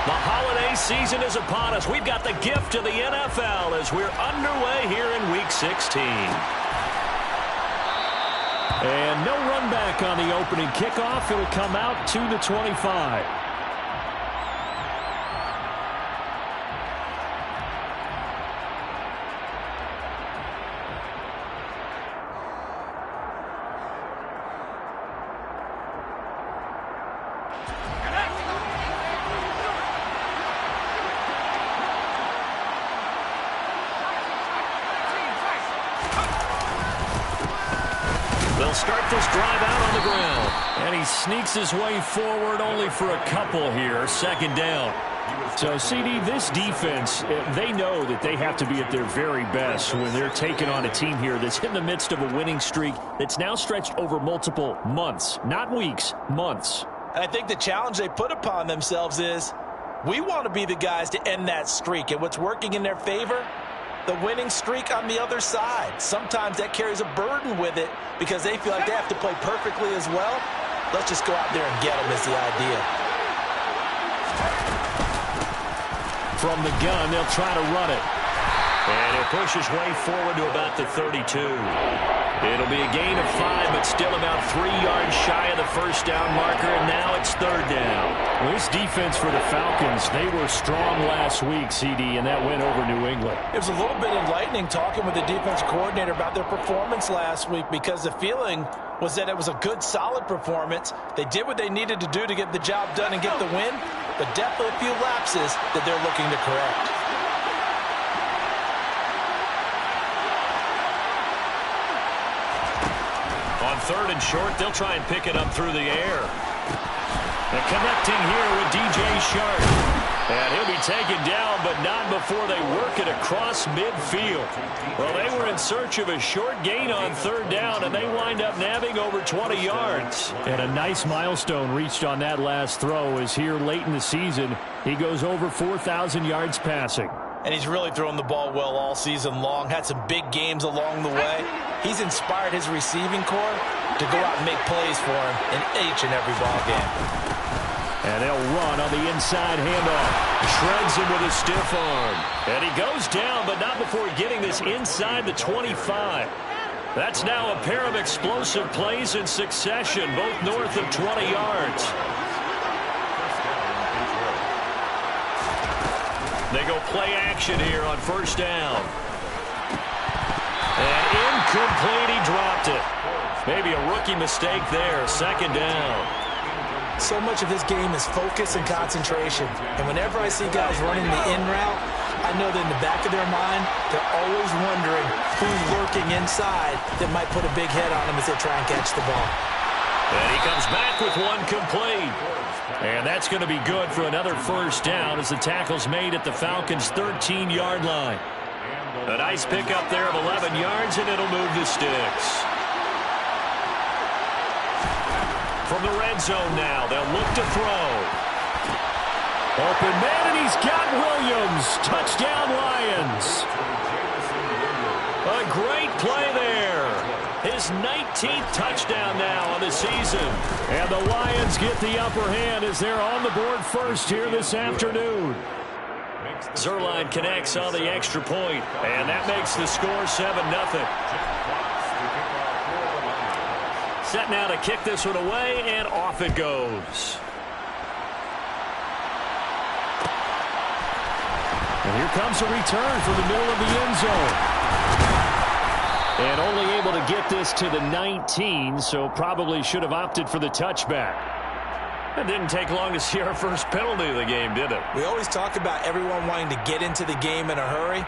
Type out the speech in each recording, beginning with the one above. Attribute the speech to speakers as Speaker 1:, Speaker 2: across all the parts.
Speaker 1: The holiday season is upon us. We've got the gift of the NFL as we're underway here in Week 16. And no run back on the opening kickoff. It'll come out to the 25. They'll start this drive out on the ground. And he sneaks his way forward only for a couple here. Second down. So, CD, this defense, they know that they have to be at their very best when they're taking on a team here that's in the midst of a winning streak that's now stretched over multiple months. Not weeks, months.
Speaker 2: And I think the challenge they put upon themselves is we want to be the guys to end that streak. And what's working in their favor? The winning streak on the other side. Sometimes that carries a burden with it because they feel like they have to play perfectly as well. Let's just go out there and get them is the idea.
Speaker 1: From the gun, they'll try to run it. And he'll push his way forward to about the 32. It'll be a gain of 5, but still about 3 yards shy of the first down marker, and now it's third down. Well, this defense for the Falcons, they were strong last week, CD, and that went over New England.
Speaker 2: It was a little bit enlightening talking with the defense coordinator about their performance last week because the feeling was that it was a good, solid performance. They did what they needed to do to get the job done and get the win, but definitely a few lapses that they're looking to correct.
Speaker 1: On third and short, they'll try and pick it up through the air. And connecting here with DJ Sharp. And he'll be taken down, but not before they work it across midfield. Well, they were in search of a short gain on third down, and they wind up nabbing over 20 yards.
Speaker 3: And a nice milestone reached on that last throw as here late in the season, he goes over 4,000 yards passing.
Speaker 2: And he's really thrown the ball well all season long. Had some big games along the way. He's inspired his receiving corps to go out and make plays for him in each and every ball game.
Speaker 1: And they'll run on the inside handoff. Shreds him with a stiff arm. And he goes down, but not before getting this inside the 25. That's now a pair of explosive plays in succession, both north of 20 yards. They go play action here on first down. And incomplete, he dropped it. Maybe a rookie mistake there, second down.
Speaker 2: So much of his game is focus and concentration. And whenever I see guys running the in route, I know that in the back of their mind, they're always wondering who's lurking inside that might put a big head on them as they try and catch the ball.
Speaker 1: And he comes back with one complete. And that's going to be good for another first down as the tackle's made at the Falcons' 13-yard line. A nice pickup there of 11 yards, and it'll move the sticks. From the red zone now, they'll look to throw. Open man, and he's got Williams. Touchdown, Lions. A great play there. His 19th touchdown now on the season. And the Lions get the upper hand as they're on the board first here this afternoon. Zerline connects on the extra point, and that makes the score 7-0. Set now to kick this one away, and off it goes.
Speaker 3: And here comes a return from the middle of the end zone. And only able to get this to the 19, so probably should have opted for the touchback.
Speaker 1: It didn't take long to see our first penalty of the game, did it?
Speaker 2: We always talk about everyone wanting to get into the game in a hurry.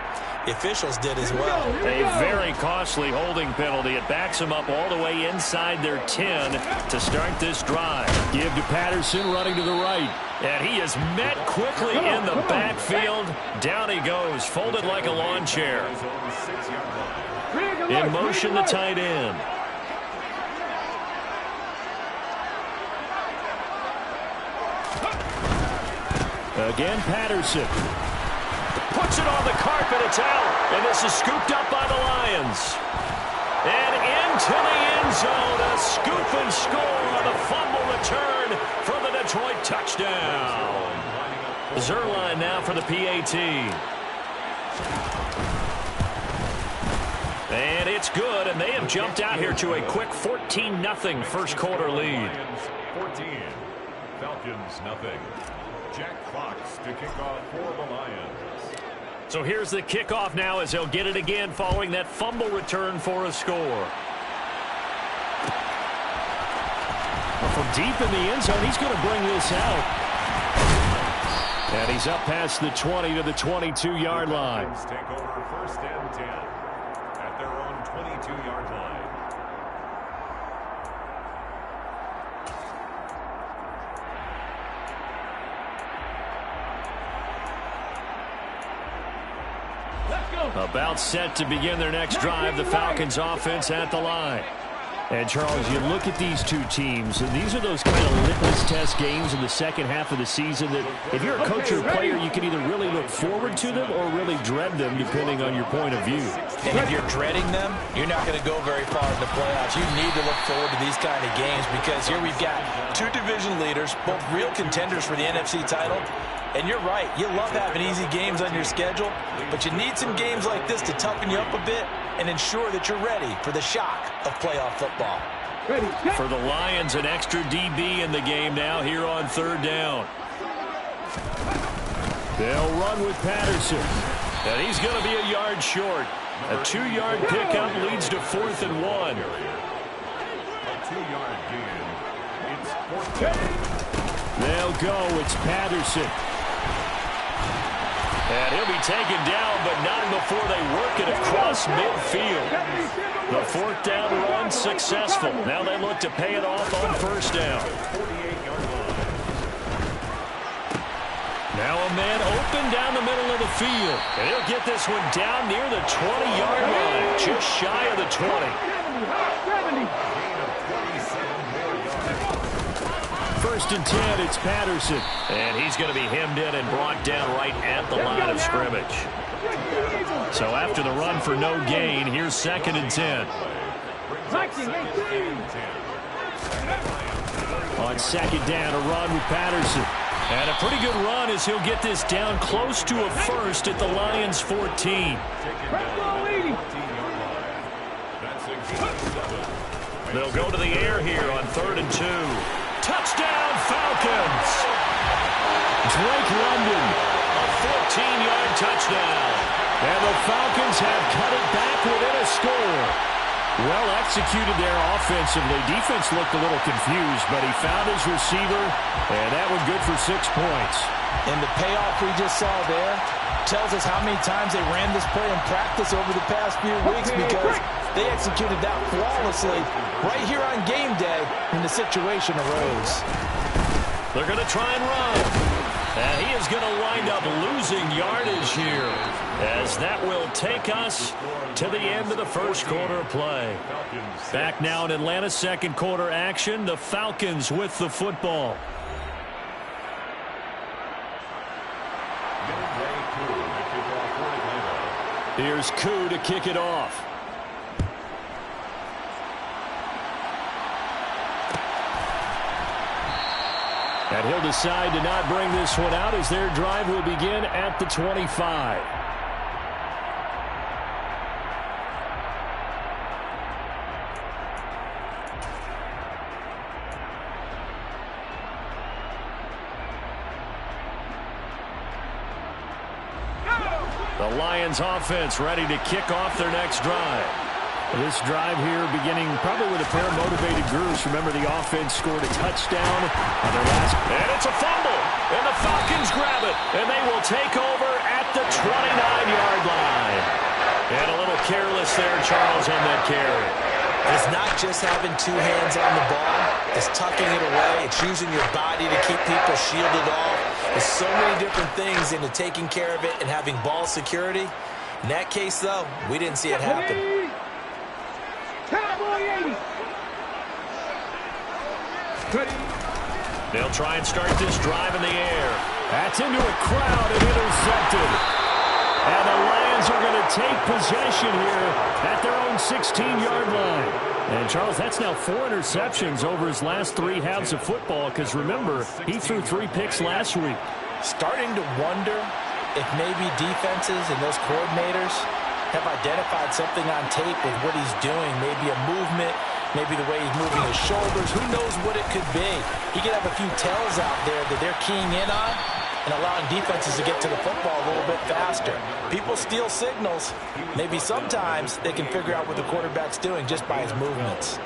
Speaker 2: The officials did as well.
Speaker 1: A very costly holding penalty. It backs them up all the way inside their 10 to start this drive.
Speaker 3: Give to Patterson running to the right.
Speaker 1: And he is met quickly in the backfield. Down he goes, folded like a lawn chair. In motion, the tight end.
Speaker 3: Again, Patterson.
Speaker 1: Puts it on the carpet, it's out. And this is scooped up by the Lions. And into the end zone, a scoop and score on a fumble return for the Detroit touchdown. Zerline now for the PAT. And it's good, and they have jumped out here to a quick 14-0 first quarter lead.
Speaker 4: 14, Falcons nothing. Jack Fox to kick off for the Lions.
Speaker 1: So here's the kickoff now as they'll get it again following that fumble return for a score. From deep in the end zone, he's going to bring this out. And he's up past the 20 to the 22-yard line.
Speaker 4: Falcons take over first and 10 at their own 22-yard line.
Speaker 1: About set to begin their next drive, the Falcons offense at the line. And, Charles, you look at these two teams, and these are those kind of litmus test games in the second half of the season that if you're a coach or a player, you can either really look forward to them or really dread them, depending on your point of view.
Speaker 2: And if you're dreading them, you're not going to go very far in the playoffs. You need to look forward to these kind of games because here we've got two division leaders, both real contenders for the NFC title. And you're right, you love having easy games on your schedule, but you need some games like this to toughen you up a bit and ensure that you're ready for the shock of playoff football.
Speaker 1: For the Lions, an extra DB in the game now here on third down. They'll run with Patterson, and he's going to be a yard short. A 2-yard pickup leads to 4th and 1.
Speaker 4: A 2-yard gain. It's 14.
Speaker 1: They'll go. It's Patterson. And he'll be taken down, but not before they work it across midfield. The 4th down run successful. Now they look to pay it off on first down. Now a man open down the middle of the field. And he'll get this one down near the 20-yard line, just shy of the 20. First and 10, it's Patterson. And he's going to be hemmed in and brought down right at the line of scrimmage. So after the run for no gain, here's 2nd and 10. On 2nd down, a run with Patterson. And a pretty good run as he'll get this down close to a first at the Lions' 14. They'll go to the air here on 3rd and 2. Touchdown, Falcons! Drake London, a 14-yard touchdown. And the Falcons have cut it back within a score. Well executed there offensively. Defense looked a little confused, but he found his receiver, and that one good for 6 points.
Speaker 2: And the payoff we just saw there tells us how many times they ran this play in practice over the past few weeks because they executed that flawlessly right here on game day when the situation arose.
Speaker 1: They're going to try and run. And he is going to wind up losing yardage here as that will take us to the end of the first quarter of play. Back now in Atlanta's second quarter action, the Falcons with the football. Here's Koo to kick it off. And he'll decide to not bring this one out as their drive will begin at the 25. The Lions offense ready to kick off their next drive. This drive here beginning probably with a pair of motivated groups. Remember, the offense scored a touchdown on their last. And it's a fumble. And the Falcons grab it. And they will take over at the 29-yard line. And a little careless there, Charles, on that carry.
Speaker 2: It's not just having two hands on the ball. It's tucking it away. It's using your body to keep people shielded off. There's so many different things into taking care of it and having ball security. In that case, though, we didn't see it happen.
Speaker 1: They'll try and start this drive in the air. That's into a crowd and intercepted. And the Lions are going to take possession here at their own 16-yard line. And, Charles, that's now 4 interceptions over his last 3 halves of football because, remember, he threw 3 picks last week.
Speaker 2: Starting to wonder if maybe defenses and those coordinators have identified something on tape with what he's doing. Maybe a movement, maybe the way he's moving his shoulders. Who knows what it could be? He could have a few tells out there that they're keying in on and allowing defenses to get to the football a little bit faster. People steal signals. Maybe sometimes they can figure out what the quarterback's doing just by his movements.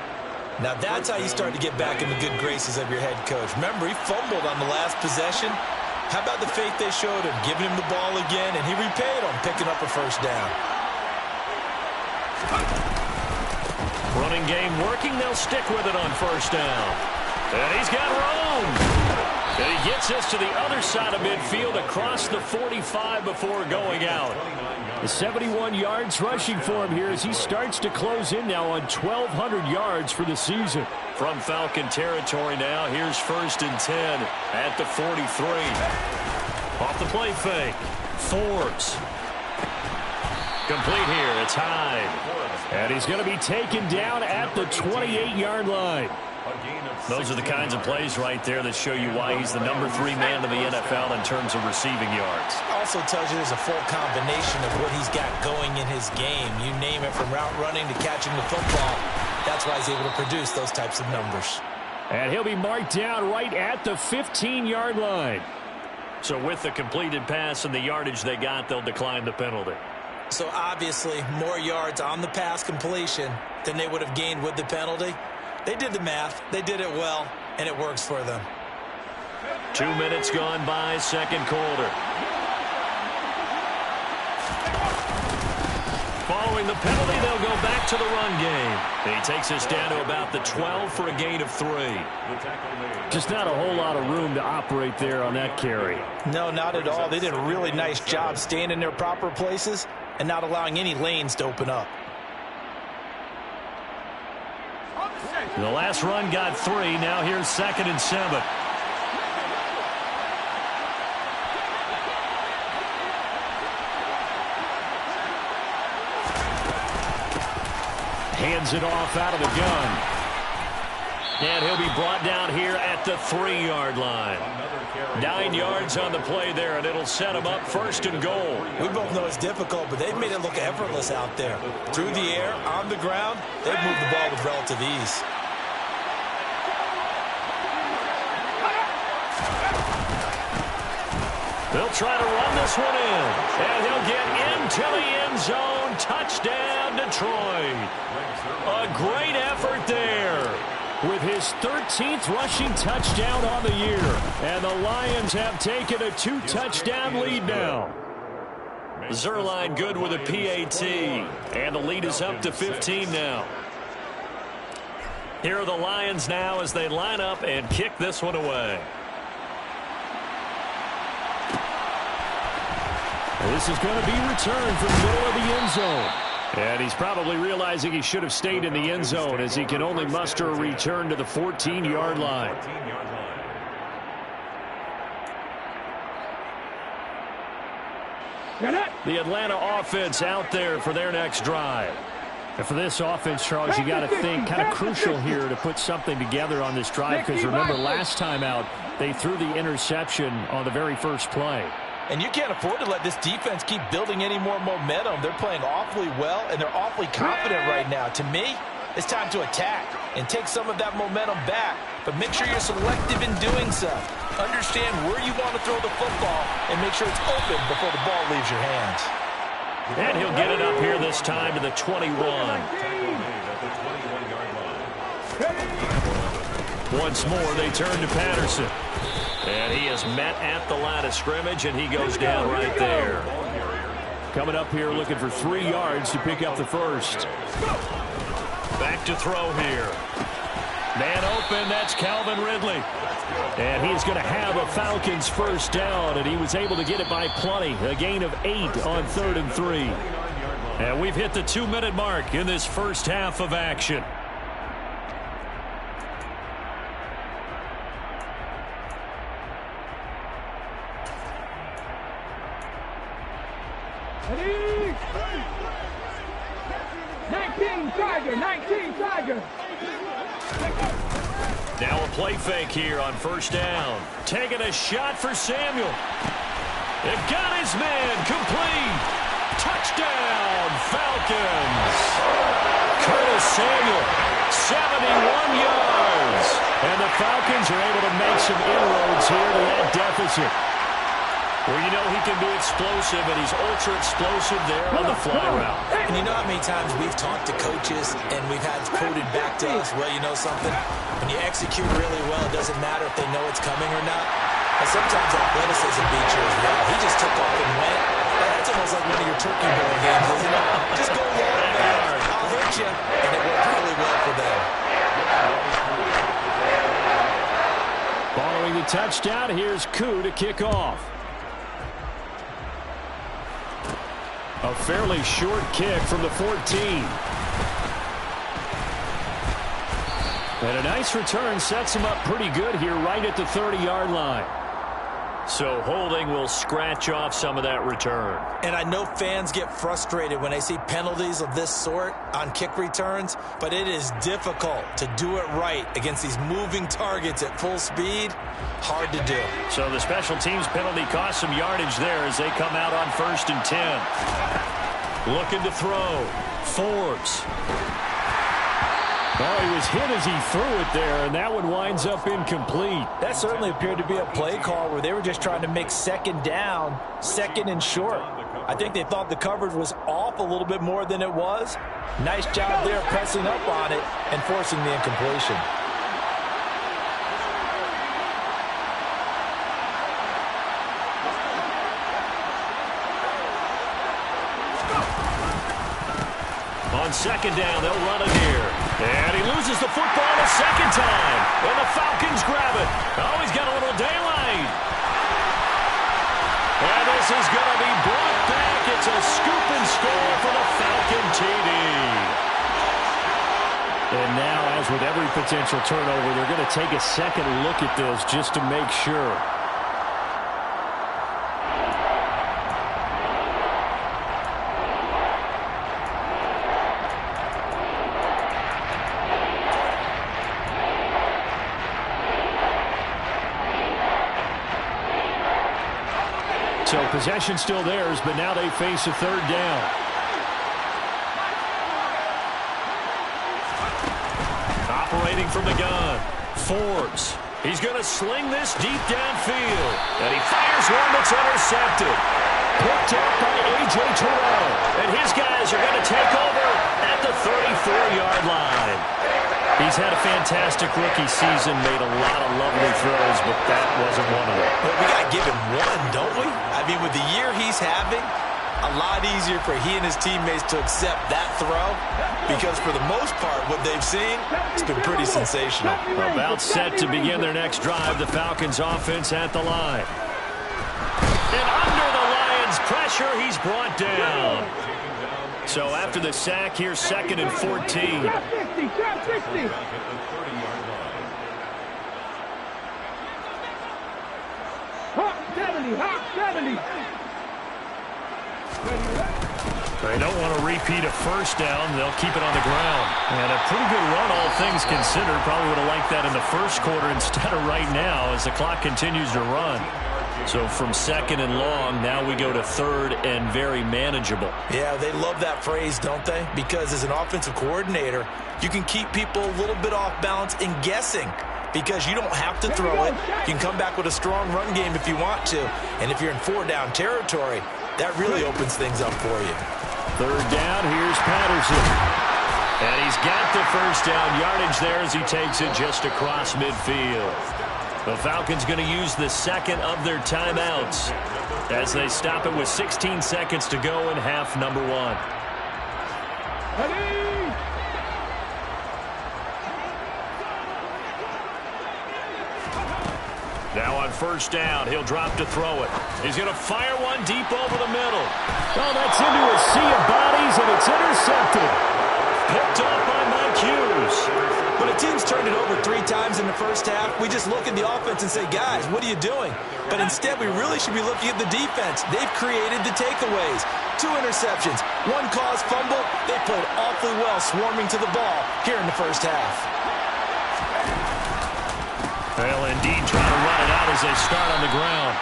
Speaker 5: Now that's how you start to get back in the good graces of your head coach. Remember, he fumbled on the last possession. How about the faith they showed him, giving him the ball again, and he repaid them, picking up a first down.
Speaker 3: Running game working. They'll stick with it on first down. And he's got room. And he gets this to the other side of midfield across the 45 before going out. The 71 yards rushing for him here as he starts to close in now on 1,200 yards for the season. From Falcon territory now, here's 1st and 10 at the 43. Off the play fake. Forbes. Complete here. It's Hyde. And he's going to be taken down at the 28-yard line. Those are the kinds of plays right there that show you why he's the number 3 man in the NFL in terms of receiving yards.
Speaker 2: Also tells you there's a full combination of what he's got going in his game. You name it, from route running to catching the football. That's why he's able to produce those types of numbers.
Speaker 3: And he'll be marked down right at the 15-yard line. So with the completed pass and the yardage they got, they'll decline the penalty.
Speaker 2: So obviously more yards on the pass completion than they would have gained with the penalty. They did the math. They did it well, and it works for them.
Speaker 3: 2 minutes gone by, second quarter. Following the penalty, they'll go back to the run game. He takes us down to about the 12 for a gain of 3. Just not a whole lot of room to operate there on that carry.
Speaker 2: No, not at all. They did a really nice job staying in their proper places and not allowing any lanes to open up.
Speaker 3: The last run got 3. Now here's 2nd and 7. Hands it off out of the gun. And he'll be brought down here at the 3-yard line. 9 yards on the play there, and it'll set him up 1st and goal.
Speaker 2: We both know it's difficult, but they've made it look effortless out there. Through the air, on the ground, they've moved the ball with relative ease.
Speaker 3: They'll try to run this one in. And he'll get into the end zone. Touchdown, Detroit. A great effort there with his 13th rushing touchdown on the year. And the Lions have taken a 2-touchdown lead now. Zerline good with a PAT. And the lead is up to 15 now. Here are the Lions now as they line up and kick this one away. This is going to be returned from the middle of the end zone. And he's probably realizing he should have stayed in the end zone as he can only muster a return to the 14-yard line. The Atlanta offense out there for their next drive. And for this offense, Charles, you got to think kind of crucial here to put something together on this drive, because remember last time out they threw the interception on the very first play.
Speaker 2: And you can't afford to let this defense keep building any more momentum. They're playing awfully well, and they're awfully confident right now. To me, it's time to attack and take some of that momentum back. But make sure you're selective in doing so. Understand where you want to throw the football and make sure it's open before the ball leaves your hands.
Speaker 3: And he'll get it up here this time to the 21. Once more, they turn to Patterson. And he is met at the line of scrimmage, and he goes down right there. Coming up here looking for 3 yards to pick up the first. Back to throw here. Man open, that's Calvin Ridley. And he's going to have a Falcons first down, and he was able to get it by plenty. A gain of 8 on 3rd and 3. And we've hit the 2-minute mark in this first half of action.
Speaker 6: Ready? 19 Tiger, 19 Tiger.
Speaker 3: Now a play fake here on first down. Taking a shot for Samuel. They've got his man complete. Touchdown, Falcons. Curtis Samuel, 71 yards. And the Falcons are able to make some inroads here to that deficit. Well, you know he can be explosive, and he's ultra-explosive there on the fly route.
Speaker 5: And you know how many times we've talked to coaches, and we've had quoted back to us, well, you know something? When you execute really well, it doesn't matter if they know it's coming or not. And sometimes athleticism beats you as well. He just took off and went. That's almost like one of your turkey bowl games, isn't it? Just go long, man. I'll hit you. And it worked really well for them.
Speaker 3: Following the touchdown, here's Koo to kick off. A fairly short kick from the 14. And a nice return sets him up pretty good here right at the 30-yard line. So holding will scratch off some of that return.
Speaker 5: And I know fans get frustrated when they see penalties of this sort on kick returns, but it is difficult to do it right against these moving targets at full speed. Hard to do.
Speaker 3: So the special teams penalty cost some yardage there as they come out on 1st and 10. Looking to throw. Forbes. Oh, he was hit as he threw it there, and that one winds up incomplete.
Speaker 2: That certainly appeared to be a play call where they were just trying to make second down, second and short. I think they thought the coverage was off a little bit more than it was. Nice job there pressing up on it and forcing the incompletion.
Speaker 3: On second down, they'll run it here. And he loses the football a second time. And the Falcons grab it. Oh, he's got a little daylight. And this is going to be brought back. It's a scoop and score for the Falcon TD. And now, as with every potential turnover, they're going to take a second look at this just to make sure. So possession still theirs, but now they face a third down. Operating from the gun. Forbes. He's going to sling this deep downfield. And he fires one that's intercepted. Picked up by A.J. Terrell. And his guys are going to take over at the 34-yard line. He's had a fantastic rookie season, made a lot of lovely throws, but that wasn't one of them.
Speaker 5: But we got to give him one, don't we? I mean, with the year he's having, a lot easier for he and his teammates to accept that throw because for the most part, what they've seen, it's been pretty sensational.
Speaker 3: About set to begin their next drive, the Falcons offense at the line. And under the Lions' pressure, he's brought down. So after the sack, here's 2nd and 14. They don't want to repeat a first down. They'll keep it on the ground. And a pretty good run, all things considered. Probably would have liked that in the first quarter instead of right now as the clock continues to run. So from 2nd and long, now we go to 3rd and very manageable.
Speaker 5: Yeah, they love that phrase, don't they? Because as an offensive coordinator, you can keep people a little bit off balance and guessing because you don't have to throw it. You can come back with a strong run game if you want to. And if you're in 4-down territory, that really opens things up for you.
Speaker 3: 3rd down, here's Patterson. And he's got the first down yardage there as he takes it just across midfield. The Falcons going to use the second of their timeouts as they stop it with 16 seconds to go in half number 1. Now on first down, he'll drop to throw it. He's going to fire one deep over the middle. Oh, that's into a sea of bodies, and it's intercepted. Picked up by Mike Hughes.
Speaker 5: When a team's turned it over 3 times in the first half, we just look at the offense and say, guys, what are you doing? But instead, we really should be looking at the defense. They've created the takeaways. 2 interceptions, 1 caused fumble. They played awfully well swarming to the ball here in the first half.
Speaker 3: They'll indeed try to run it out as they start on the ground.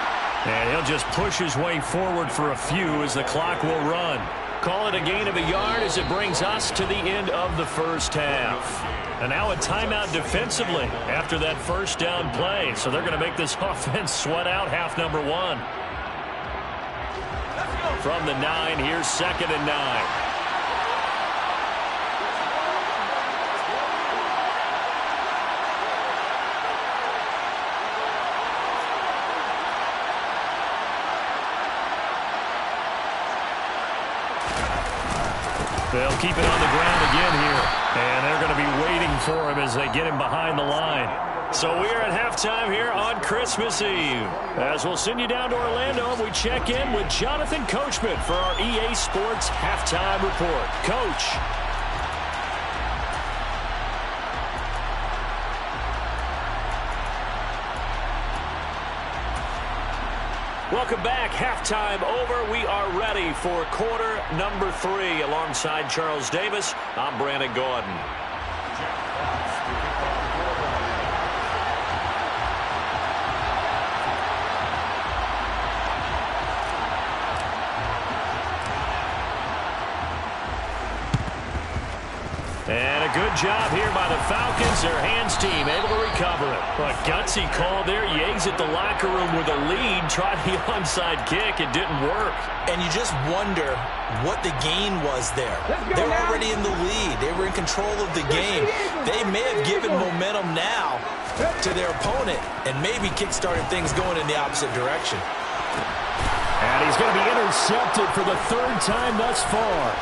Speaker 3: And he'll just push his way forward for a few as the clock will run. Call it a gain of a yard as it brings us to the end of the first half. And now a timeout defensively after that first down play. So they're going to make this offense sweat out half number one. From the 9, here's 2nd and 9. They'll keep it on the ground again here. And they're going to be waiting for him as they get him behind the line. So we're at halftime here on Christmas Eve. As we'll send you down to Orlando, and we check in with Jonathan Coachman for our EA Sports Halftime Report. Coach. Welcome back. Halftime over. We are ready for quarter number 3. Alongside Charles Davis, I'm Brandon Gordon. And a good job here by the Falcons. Their hands team able to recover it. But gutsy call there. Yates at the locker room with a lead. Tried the onside kick. It didn't work.
Speaker 5: And you just wonder what the gain was there. They're already in the lead. They were in control of the game. They may have given momentum now to their opponent and maybe kick-started things going in the opposite direction.
Speaker 3: And he's going to be intercepted for the 3rd time thus far.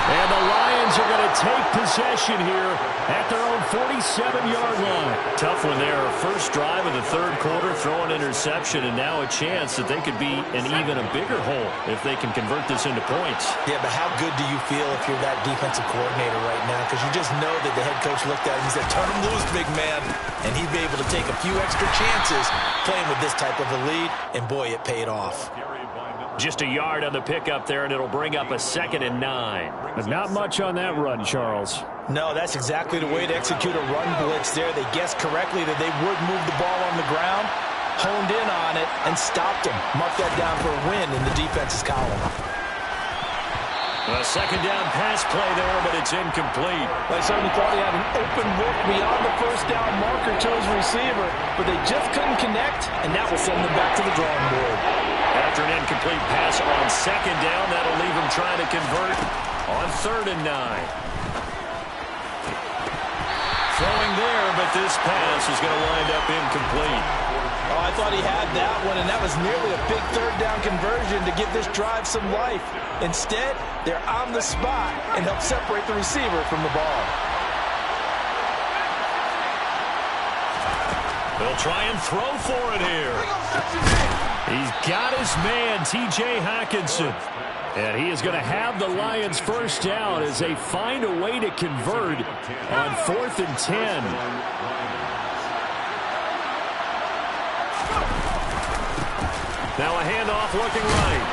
Speaker 3: And the Lions are going to take possession here at their own 47-yard line. Tough one there. First drive of the 3rd quarter, throw an interception, and now a chance that they could be in even a bigger hole if they can convert this into points.
Speaker 5: Yeah, but how good do you feel if you're that defensive coordinator right now? Because you just know that the head coach looked at him and said, turn him loose, big man. And he'd be able to take a few extra chances playing with this type of a lead, and boy, it paid off.
Speaker 3: Just a yard on the pickup there, and it'll bring up a 2nd and 9. But not much on that run, Charles.
Speaker 2: No, that's exactly the way to execute a run blitz there. They guessed correctly that they would move the ball on the ground, honed in on it, and stopped him. Mark that down for a win in the defense's column.
Speaker 3: A 2nd down pass play there, but it's incomplete.
Speaker 2: They certainly thought he had an open look beyond the first down marker to his receiver, but they just couldn't connect, and that will send them back to the drawing board.
Speaker 3: After an incomplete pass on 2nd down, that'll leave him trying to convert on 3rd and 9. Throwing there, but this pass is going to wind up incomplete.
Speaker 2: Oh, I thought he had that one, and that was nearly a big 3rd down conversion to give this drive some life. Instead, they're on the spot and help separate the receiver from the ball.
Speaker 3: They'll try and throw for it here. He's got his man, T.J. Hockenson. And he is going to have the Lions first down as they find a way to convert on 4th and 10. Now a handoff looking right.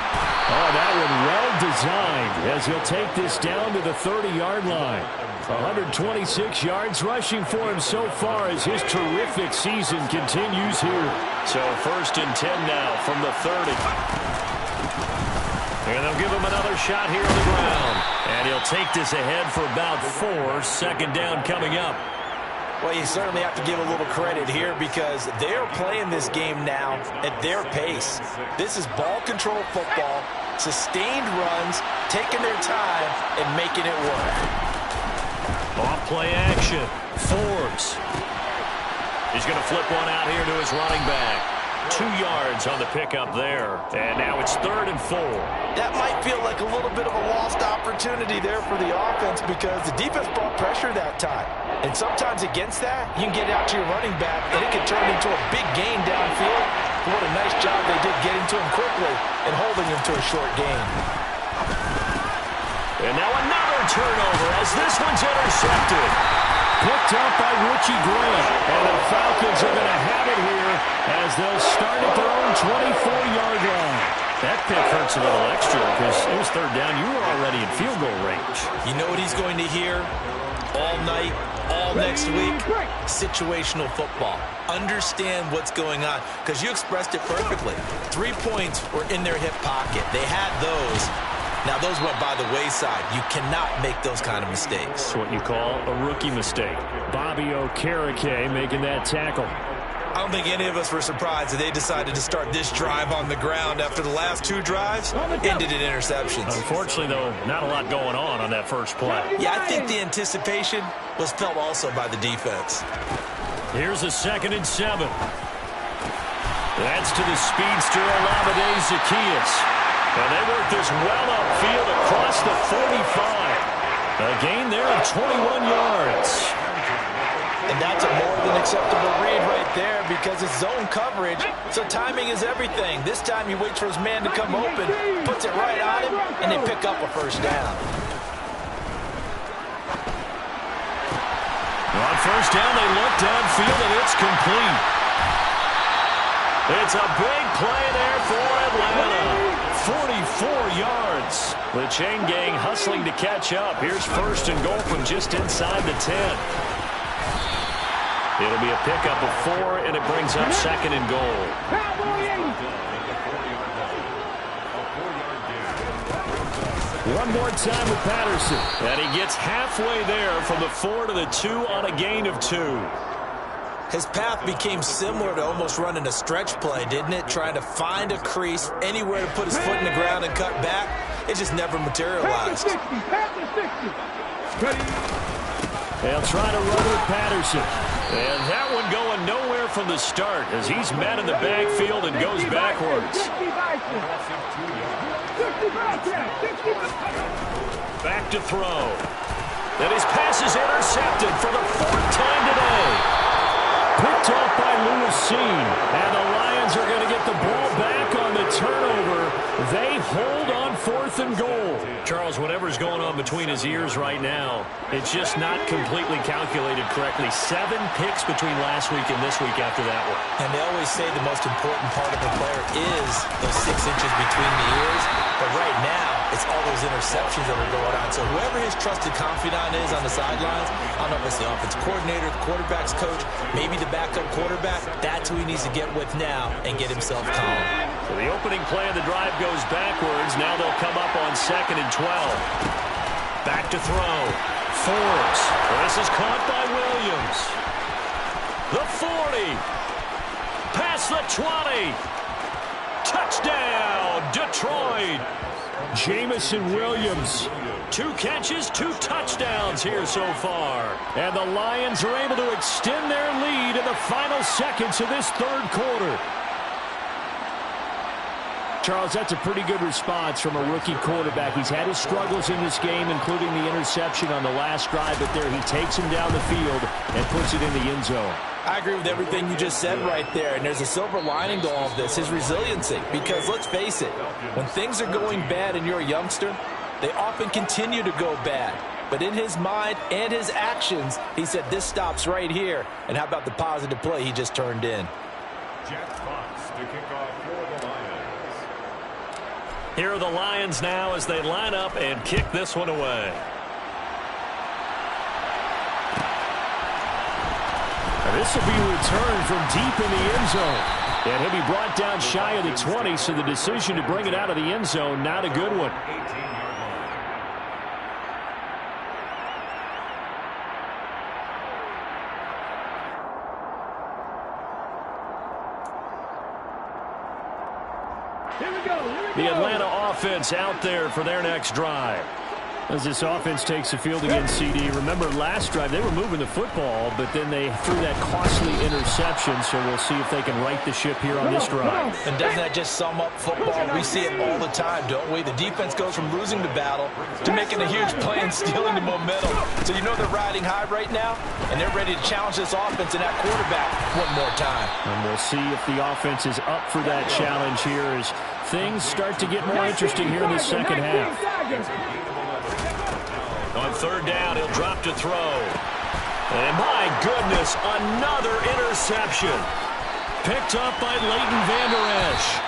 Speaker 3: Oh, that one well designed as he'll take this down to the 30-yard line. 126 yards rushing for him so far as his terrific season continues here. So 1st and 10 now from the 30. And they'll give him another shot here on the ground. And he'll take this ahead for about 4. 2nd down coming up.
Speaker 2: Well, you certainly have to give a little credit here because they're playing this game now at their pace. This is ball control football, sustained runs, taking their time, and making it work.
Speaker 3: Off play action. Forbes. He's going to flip one out here to his running back. 2 yards on the pickup there. And now it's 3rd and 4.
Speaker 2: That might feel like a little bit of a lost opportunity there for the offense because the defense brought pressure that time. And sometimes against that, you can get out to your running back, and it can turn into a big gain downfield. But what a nice job they did getting to him quickly and holding him to a short gain.
Speaker 3: And now another turnover as this one's intercepted. Picked up by Richie Grant. And the Falcons are going to have it here as they'll start at their own 24-yard line. That pick hurts a little extra because it was 3rd down. You were already in field goal range.
Speaker 5: You know what he's going to hear?
Speaker 2: all night, all next week, situational football. Understand what's going on, because you expressed it perfectly. 3 points were in their hip pocket. They had those. Now, those went by the wayside. You cannot make those kind of mistakes.
Speaker 3: It's what you call a rookie mistake. Bobby Okereke making that tackle.
Speaker 2: I don't think any of us were surprised that they decided to start this drive on the ground after the last 2 drives ended in interceptions.
Speaker 3: Unfortunately, though, not a lot going on that first play.
Speaker 2: Yeah, I think the anticipation was felt also by the defense.
Speaker 3: Here's a 2nd and 7. That's to the speedster, Olamide Zaccheaus. And they work this well upfield across the 45. A gain there of 21 yards.
Speaker 2: And that's a more than acceptable read right there, because it's zone coverage, so timing is everything. This time he waits for his man to come open, puts it right on him, and they pick up a first down.
Speaker 3: On first down, they look downfield, and it's complete. It's a big play there for Atlanta. 44 yards. The chain gang hustling to catch up. Here's 1st and goal from just inside the 10. It'll be a pickup of 4, and it brings up 2nd and goal. One more time with Patterson. And he gets halfway there from the 4 to the 2 on a gain of 2.
Speaker 2: His path became similar to almost running a stretch play, didn't it? Trying to find a crease, anywhere to put his foot in the ground and cut back. It just never materialized.
Speaker 3: They'll try to run with Patterson. And that one going nowhere from the start as he's met in the backfield and goes backwards. Back to throw. And his pass is intercepted for the 4th time today. Picked off by Lewis Cine. And the Lions are going to get the ball back on the turnover. They hold on 4th and goal. Charles, whatever's going on between his ears right now, it's just not completely calculated correctly. 7 picks between last week and this week after that one.
Speaker 2: And they always say the most important part of a player is those 6 inches between the ears. But right now, it's all those interceptions that are going on. So whoever his trusted confidant is on the sidelines, I don't know if it's the offense coordinator, the quarterback's coach, maybe the backup quarterback, that's who he needs to get with now and get himself calm.
Speaker 3: So the opening play of the drive goes backwards. Now they'll come up on 2nd and 12. Back to throw. Forbes. This is caught by Williams. The 40. Past the 20. Touchdown, Detroit. Jamison Williams. 2 catches, 2 touchdowns here so far. And the Lions are able to extend their lead in the final seconds of this 3rd quarter. Charles, that's a pretty good response from a rookie quarterback. He's had his struggles in this game, including the interception on the last drive, but there he takes him down the field and puts it in the end zone.
Speaker 2: I agree with everything you just said right there, and there's a silver lining to all of this, his resiliency. Because let's face it, when things are going bad and you're a youngster, they often continue to go bad. But in his mind and his actions, he said this stops right here. And how about the positive play he just turned in?
Speaker 4: Jack Fox to kick off for the Lions.
Speaker 3: Here are the Lions now as they line up and kick this one away. This will be returned from deep in the end zone. And he'll be brought down shy of the 20, so the decision to bring it out of the end zone, not a good one.
Speaker 4: 18-yard line.
Speaker 3: The Atlanta offense out there for their next drive. As this offense takes the field against CD. Remember, last drive, they were moving the football, but then they threw that costly interception, so we'll see if they can right the ship here on this drive.
Speaker 2: And doesn't that just sum up football? We see it all the time, don't we? The defense goes from losing the battle to making a huge play and stealing the momentum. So you know they're riding high right now, and they're ready to challenge this offense and that quarterback one more time.
Speaker 3: And we'll see if the offense is up for that challenge here as things start to get more interesting here in the second half. On 3rd down, he'll drop to throw. And my goodness, another interception. Picked up by Leighton Vander Esch.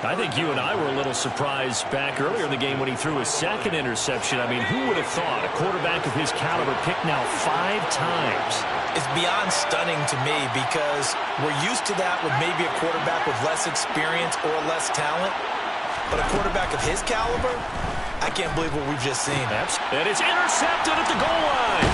Speaker 3: I think you and I were a little surprised back earlier in the game when he threw his second interception. I mean, who would have thought a quarterback of his caliber picked now 5 times?
Speaker 2: It's beyond stunning to me because we're used to that with maybe a quarterback with less experience or less talent. But a quarterback of his caliber, I can't believe what we've just seen.
Speaker 3: And it's intercepted at the goal line.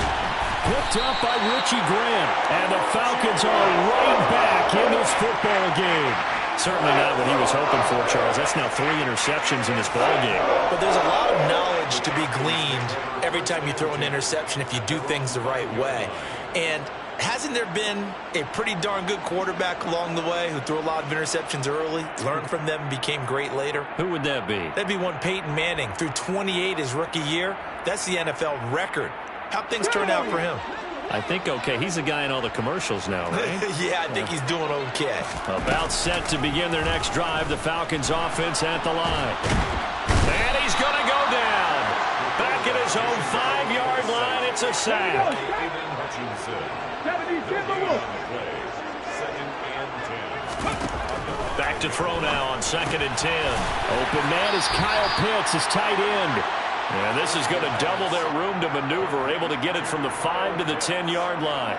Speaker 3: Picked up by Richie Grant. And the Falcons are right back in this football game. Certainly not what he was hoping for, Charles. That's now 3 interceptions in this ball game.
Speaker 2: But there's a lot of knowledge to be gleaned every time you throw an interception if you do things the right way. And hasn't there been a pretty darn good quarterback along the way who threw a lot of interceptions early, learned from them, and became great later?
Speaker 3: Who would that be?
Speaker 2: That'd be one Peyton Manning. Threw 28 his rookie year. That's the NFL record. How'd things turn out for him?
Speaker 3: I think okay. He's a guy in all the commercials now, right?
Speaker 2: Yeah, I think he's doing okay.
Speaker 3: About set to begin their next drive. The Falcons offense at the line. And he's going to go down. Back at his own 5-yard line. It's a sack. Back to throw now on 2nd and 10. Open man is Kyle Pitts, his tight end. And this is going to double their room to maneuver, able to get it from the 5 to the 10-yard line.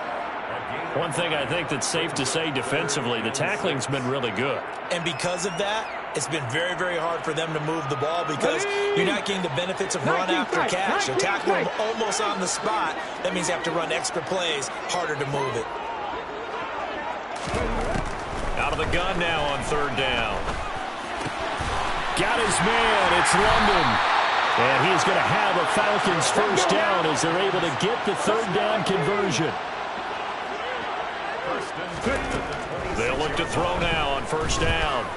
Speaker 3: One thing I think that's safe to say defensively, the tackling's been really good.
Speaker 2: And because of that, it's been very, very hard for them to move the ball because you're not getting the benefits of run after catch. They're tackling almost on the spot. That means you have to run extra plays, harder to move it.
Speaker 3: Out of the gun now on 3rd down. Got his man. It's London. And he's going to have a Falcons 1st down as they're able to get the 3rd down conversion. They'll look to throw now on 1st down.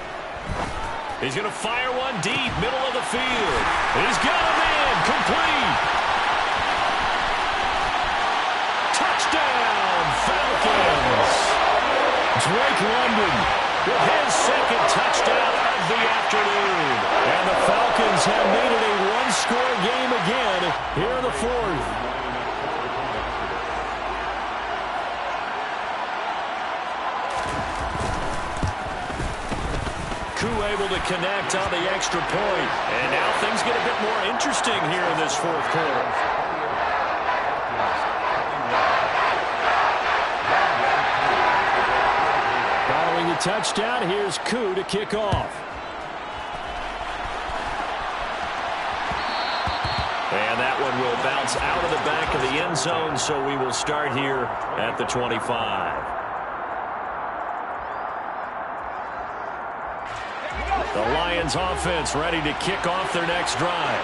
Speaker 3: He's going to fire one deep, middle of the field. He's got a man, complete. Touchdown, Falcons. Drake London with his 2nd touchdown of the afternoon. And the Falcons have made it a one-score game again here in the 4th. Koo able to connect on the extra point. And now things get a bit more interesting here in this 4th quarter. Following the touchdown, here's Koo to kick off. And that one will bounce out of the back of the end zone, so we will start here at the 25. The Lions offense ready to kick off their next drive.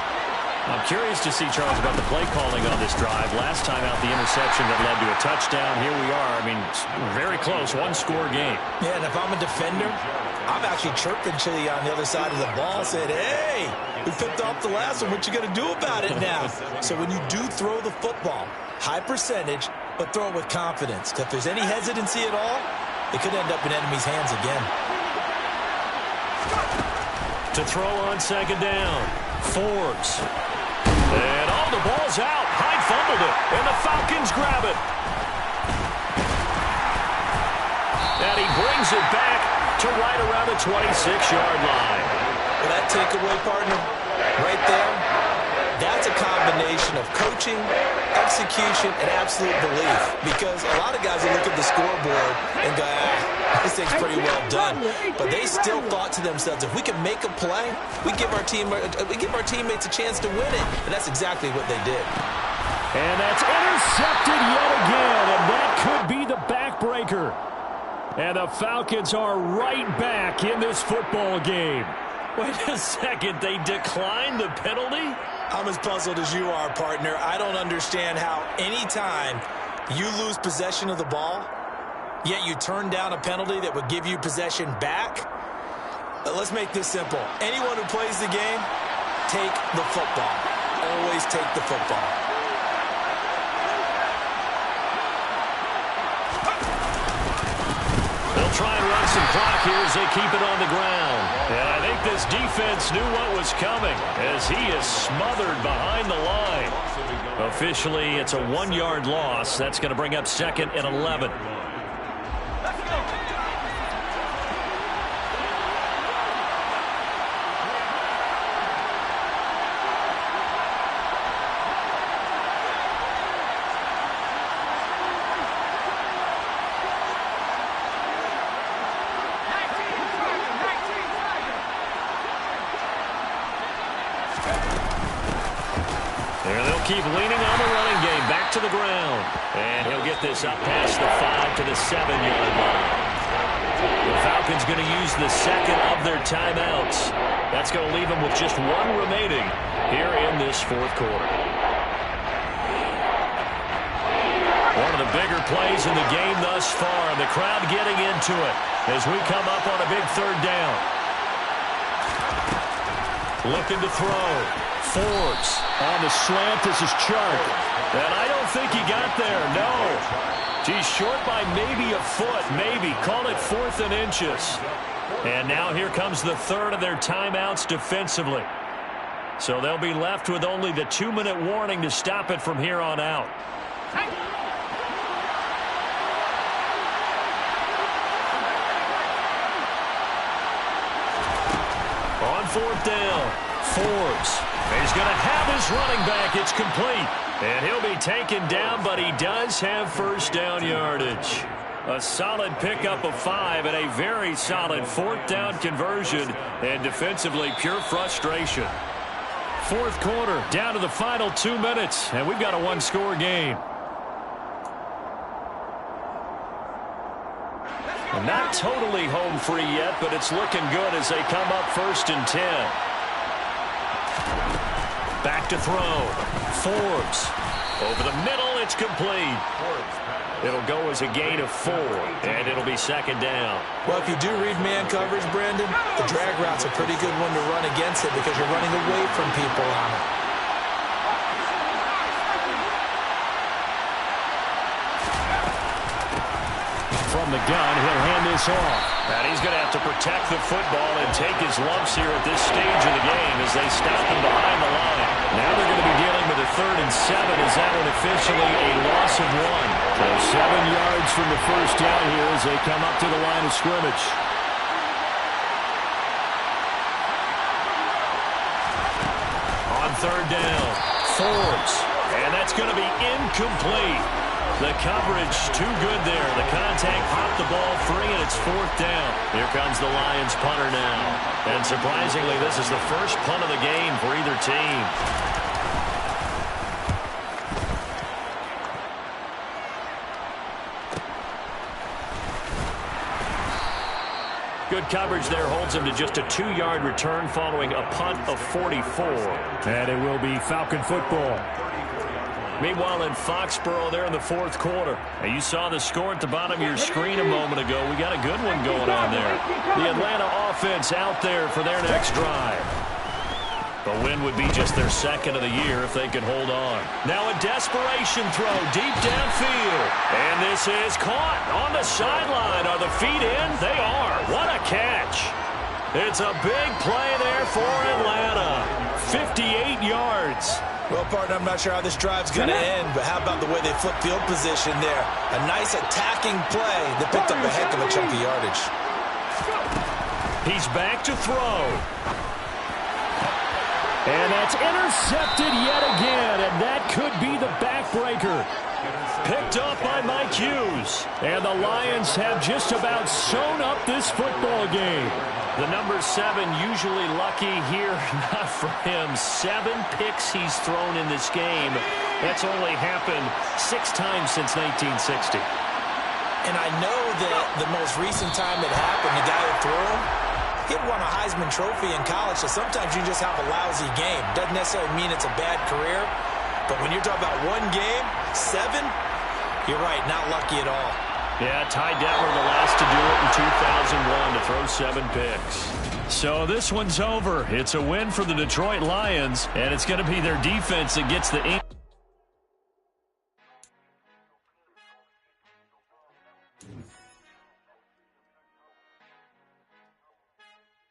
Speaker 3: I'm curious to see, Charles, about the play calling on this drive. Last time out, the interception that led to a touchdown. Here we are. I mean, very close, one-score game.
Speaker 2: Yeah, and if I'm a defender, I'm actually chirping to you on the other side of the ball, saying, hey, we picked off the last one. What you going to do about it now? So when you do throw the football, high percentage, but throw it with confidence. Because if there's any hesitancy at all, it could end up in enemy's hands again.
Speaker 3: To throw on 2nd down, Forbes. And the ball's out. Hyde fumbled it, and the Falcons grab it. And he brings it back to right around the 26-yard line.
Speaker 2: Well, that takeaway, partner, right there, that's a combination of coaching, execution, and absolute belief. Because a lot of guys will look at the scoreboard and go, this thing's pretty well done. But they still thought to themselves, if we can make a play, we give our teammates a chance to win it. And that's exactly what they did.
Speaker 3: And that's intercepted yet again, and that could be the backbreaker. And the Falcons are right back in this football game. Wait a second, they declined the penalty?
Speaker 2: I'm as puzzled as you are, partner. I don't understand how any time you lose possession of the ball, yet you turn down a penalty that would give you possession back. Let's make this simple. Anyone who plays the game, take the football. Always take the football.
Speaker 3: They'll try and run some clock here as they keep it on the ground. And I think this defense knew what was coming as he is smothered behind the line. Officially, it's a 1-yard loss. That's going to bring up 2nd and 11. keep leaning on the running game. Back to the ground. And he'll get this up past the 5 to the 7-yard line. The Falcons going to use the second of their timeouts. That's going to leave them with just one remaining here in this fourth quarter. One of the bigger plays in the game thus far. The crowd getting into it as we come up on a big third down. Looking to throw. Forbes on the slant. This is Chark. And I don't think he got there. No. He's short by maybe a foot. Maybe. Call it 4th and inches. And now here comes the third of their timeouts defensively. So they'll be left with only the 2-minute warning to stop it from here on out. On 4th down, Forbes. He's going to have his running back. It's complete. And he'll be taken down, but he does have first down yardage. A solid pickup of 5 and a very solid 4th down conversion. And defensively, pure frustration. Fourth quarter, down to the final 2 minutes. And we've got a one-score game. Not totally home free yet, but it's looking good as they come up 1st and 10. Back to throw. Forbes. Over the middle, it's complete. It'll go as a gain of 4, and it'll be 2nd down.
Speaker 5: Well, if you do read man coverage, Brandon, the drag route's a pretty good one to run against it because you're running away from people on it.
Speaker 3: From the gun, he'll hand this off. And he's going to have to protect the football and take his lumps here at this stage of the game as they stop him behind the line. Now they're going to be dealing with a 3rd and 7 as that one officially a loss of 1. So 7 yards from the first down here as they come up to the line of scrimmage. On 3rd down, Forbes. And that's going to be incomplete. The coverage too good there. The contact popped the ball free, and it's 4th down. Here comes the Lions punter now. And surprisingly, this is the first punt of the game for either team. Good coverage there holds him to just a 2-yard return following a punt of 44.
Speaker 1: And it will be Falcon football.
Speaker 3: Meanwhile, in Foxborough, they're in the fourth quarter. And you saw the score at the bottom of your screen a moment ago. We got a good one going on there. The Atlanta offense out there for their next drive. The win would be just their 2nd of the year if they could hold on. Now a desperation throw deep downfield. And this is caught on the sideline. Are the feet in? They are. What a catch. It's a big play there for Atlanta. 58 yards.
Speaker 5: Well, partner, I'm not sure how this drive's going to end, but how about the way they flip field position there? A nice attacking play that picked up a heck of a chunk of yardage.
Speaker 3: He's back to throw.
Speaker 1: And that's intercepted yet again, and that could be the backbreaker.
Speaker 3: Picked up by Mike Hughes.
Speaker 1: And the Lions have just about sewn up this football game.
Speaker 3: The number 7 usually lucky here, not for him. 7 picks he's thrown in this game. That's only happened 6 times since 1960.
Speaker 5: And I know that the most recent time it happened, the guy who threw him, he'd won a Heisman Trophy in college, so sometimes you just have a lousy game. Doesn't necessarily mean it's a bad career, but when you're talking about one game, 7, you're right, not lucky at all.
Speaker 3: Yeah, Ty Detmer the last to do it in 2001 to throw 7 picks.
Speaker 1: So this one's over. It's a win for the Detroit Lions, and it's going to be their defense that gets the ink.